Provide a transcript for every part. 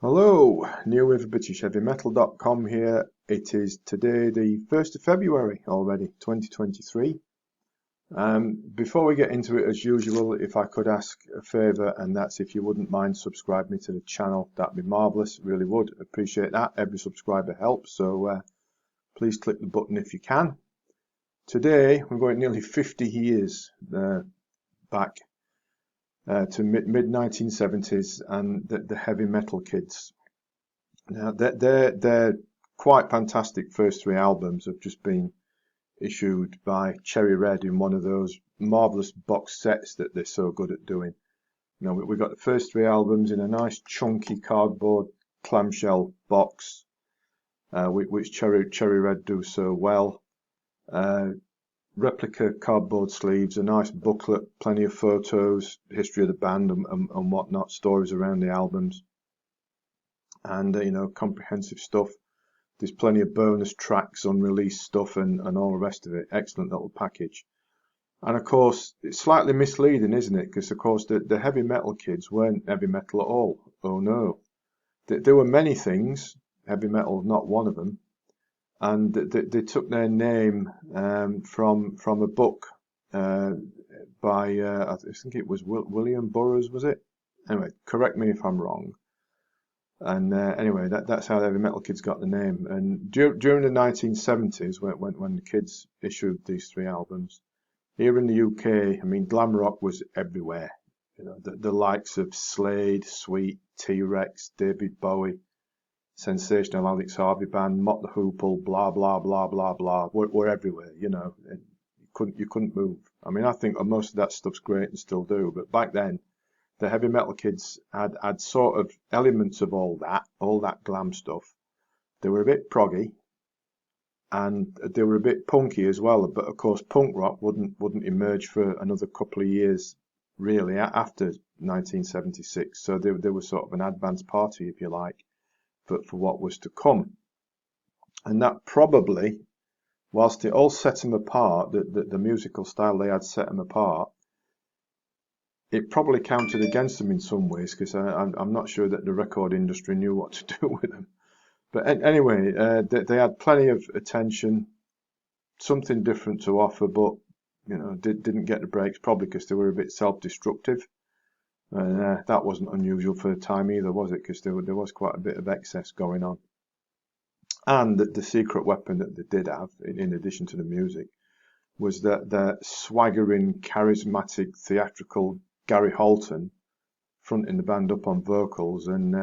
Hello, Neil with BritishHeavyMetal.com here. It is today the 1st of February already, 2023. Before we get into it, as usual, if I could ask a favour, and that's if you wouldn't mind subscribing me to the channel, that'd be marvellous, really would appreciate that. Every subscriber helps, so please click the button if you can. Today, we're going nearly 50 years back to mid-1970s and the heavy metal kids. Now, they're quite fantastic first three albums have just been issued by Cherry Red in one of those marvellous box sets that they're so good at doing. You know, we've got the first three albums in a nice chunky cardboard clamshell box, which Cherry Red do so well. Replica cardboard sleeves, a nice booklet, plenty of photos, history of the band and whatnot, stories around the albums, and you know, comprehensive stuff. There's plenty of bonus tracks, unreleased stuff, and all the rest of it. Excellent little package. And of course, it's slightly misleading, isn't it? Because of course, the heavy metal kids weren't heavy metal at all. Oh no, there were many things. Heavy metal, not one of them. And they took their name from a book by I think it was William Burroughs, was it? Anyway, correct me if I'm wrong. And anyway, that's how the heavy metal kids got the name. And during the 1970s, when the kids issued these three albums, here in the UK, I mean, glam rock was everywhere. You know, the likes of Slade, Sweet, T-Rex, David Bowie, Sensational Alex Harvey Band, Mott the Hoople, blah blah blah blah blah, were everywhere. You know, you couldn't move. I mean, I think most of that stuff's great and still do, but back then, the heavy metal kids had sort of elements of all that glam stuff. They were a bit proggy, and they were a bit punky as well. But of course, punk rock wouldn't emerge for another couple of years, really, after 1976. So they were sort of an advance party, if you like, for what was to come. And that probably, whilst it all set them apart, the musical style they had set them apart, it probably counted against them in some ways, because I'm not sure that the record industry knew what to do with them. But anyway, they had plenty of attention, something different to offer, but you know, didn't get the breaks, probably because they were a bit self-destructive. And that wasn't unusual for the time either, was it? Because there was quite a bit of excess going on. And the secret weapon that they did have, in addition to the music, was that the swaggering, charismatic, theatrical Gary Holton fronting the band up on vocals, and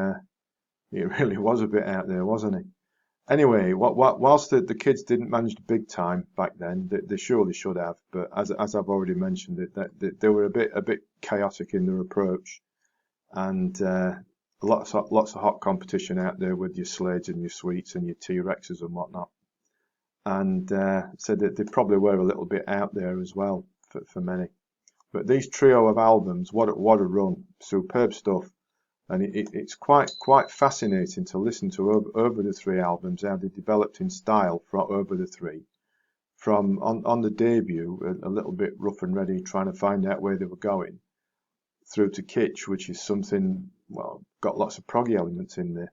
he really was a bit out there, wasn't he? Anyway, whilst the kids didn't manage the big time back then, they surely should have. But as I've already mentioned, they were a bit chaotic in their approach, and lots of hot competition out there with your Slades and your Sweets and your T-Rexes and whatnot. And so they probably were a little bit out there as well for many. But these trio of albums, what a run! Superb stuff. And it's quite fascinating to listen to over the three albums, how they developed in style over the three. From on the debut, a little bit rough and ready, trying to find out where they were going, through to Kitsch, which is something, well, got lots of proggy elements in there.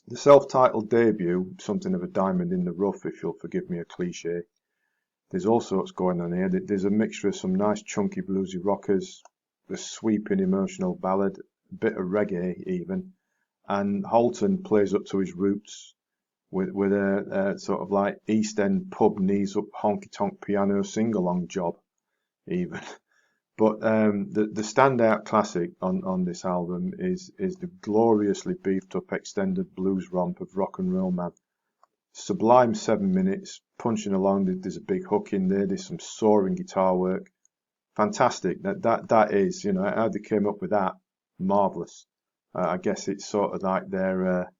The self-titled debut, something of a diamond in the rough, if you'll forgive me a cliche. There's all sorts going on here. There's a mixture of some nice chunky bluesy rockers, a sweeping emotional ballad, bit of reggae even, and Holton plays up to his roots with a sort of like East End pub knees up honky tonk piano sing along job even. But the standout classic on this album is the gloriously beefed up extended blues romp of Rock and Roll Man. Sublime 7 minutes, punching along. There's a big hook in there. There's some soaring guitar work. Fantastic. That is, you know, how they came up with that. Marvelous. I guess it's sort of like their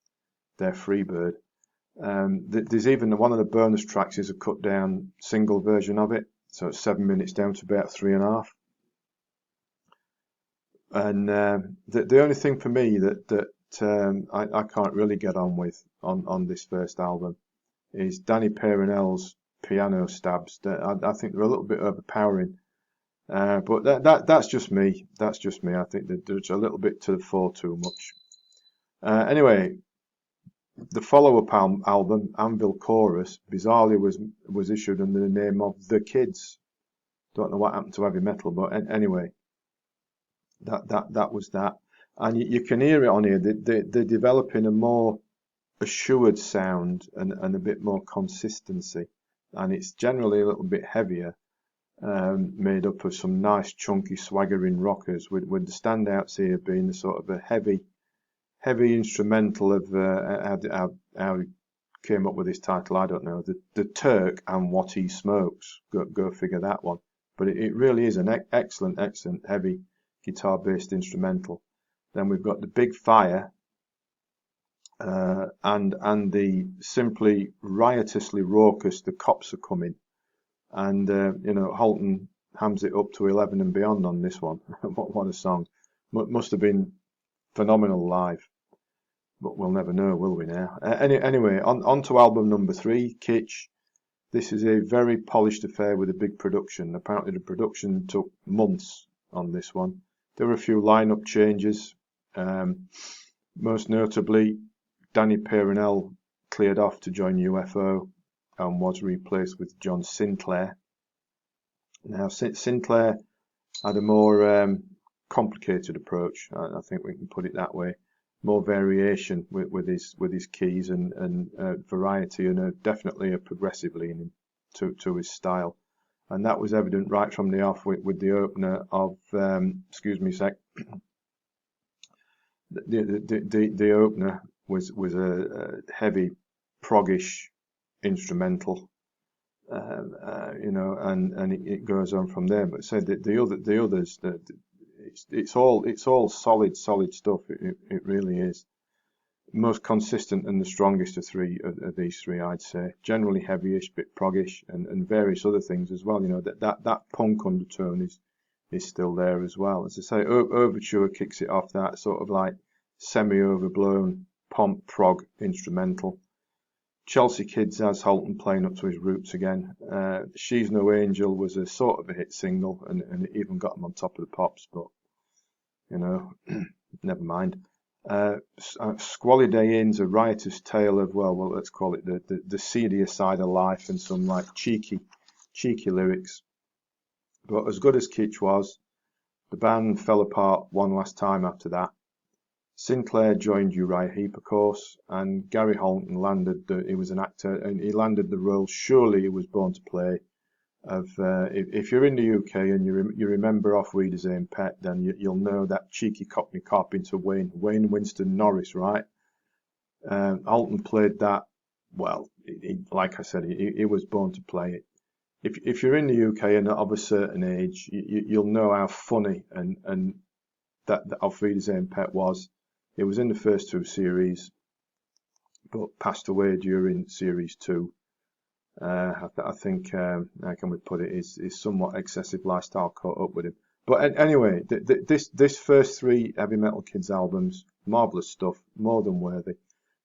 Freebird. There's even one of the bonus tracks is a cut down single version of it, so it's 7 minutes down to about 3.5. And the only thing for me that I can't really get on with on this first album is Danny Perenel's piano stabs. I think they're a little bit overpowering. But that's just me. That's just me. I think that there's a little bit to the fore too much. Anyway, the follow-up album, Anvil Chorus, bizarrely was issued under the name of The Kids. Don't know what happened to heavy metal, but anyway, that was that. And you can hear it on here. They're developing a more assured sound and a bit more consistency, and it's generally a little bit heavier, made up of some nice chunky swaggering rockers, with the standouts here being the sort of a heavy instrumental of how he came up with this title, I don't know, the Turk and What He Smokes. Go figure that one. But it really is an excellent heavy guitar based instrumental. Then we've got the Big Fire, and the simply riotously raucous The Cops Are Coming, and Holton hams it up to 11 and beyond on this one. What a song! Must have been phenomenal live, but we'll never know, will we now? Anyway, on to album number 3, Kitsch. This is a very polished affair with a big production. Apparently the production took months on this one. There were a few lineup changes. Most notably, Danny Peronell cleared off to join UFO and was replaced with John Sinclair. Now, Sinclair had a more complicated approach. I think we can put it that way. More variation with his keys and variety, and definitely a progressive leaning to his style. And that was evident right from the off with the opener of excuse me a sec. The opener was a heavy proggish instrumental, and it goes on from there. But said that the others, it's all solid stuff. It really is. Most consistent and the strongest of these three, I'd say. Generally heavyish, bit proggish, and various other things as well. That punk undertone is still there as well. As I say, Overture kicks it off, that sort of like semi-overblown pomp prog instrumental. Chelsea Kids has Holton playing up to his roots again. She's No Angel was a sort of a hit single, and it even got him on top of the pops, but never mind. Squally Day Inn's a riotous tale of, well, let's call it the seedier side of life, and some like cheeky lyrics. But as good as Kitsch was, the band fell apart one last time after that. Sinclair joined Uriah Heep, of course, and Gary Holton he was an actor, and he landed the role surely he was born to play. If you're in the UK and you remember off Reader's Aim Pet, then you'll know that cheeky Cockney carpenter Wayne Winston Norris, right? Holton played that well. Like I said, he was born to play it. If you're in the UK and of a certain age, you'll know how funny and that Off Reader's Aim Pet was. It was in the first 2 series, but passed away during series 2. I think, how can we put it, is somewhat excessive lifestyle caught up with him. But anyway, this first 3 Heavy Metal Kids albums, marvellous stuff, more than worthy.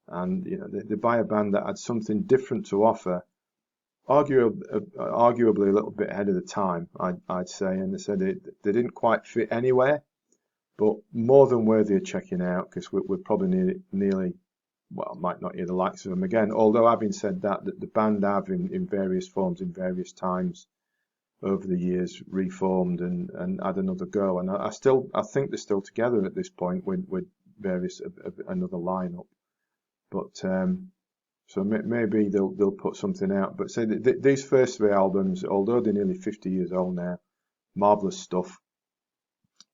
And they buy a band that had something different to offer, arguably a little bit ahead of the time, I'd say. And they said they didn't quite fit anywhere, but more than worthy of checking out, because we're probably nearly, well, might not hear the likes of them again. Although having said that the band have in various forms, in various times over the years, reformed and had another go. And I think they're still together at this point with various another lineup. But so maybe they'll put something out. But say these first 3 albums, although they're nearly 50 years old now, marvelous stuff.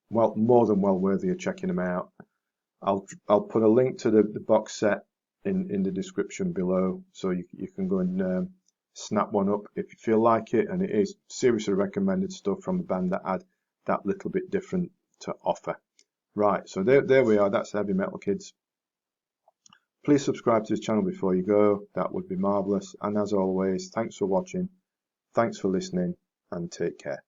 Well, more than well worthy of checking them out. I'll put a link to the box set in the description below, so you can go and snap one up if you feel like it. And it is seriously recommended stuff from a band that had that little bit different to offer. Right, so there we are. That's Heavy Metal Kids. Please subscribe to this channel before you go. That would be marvellous. And as always, thanks for watching, thanks for listening, and take care.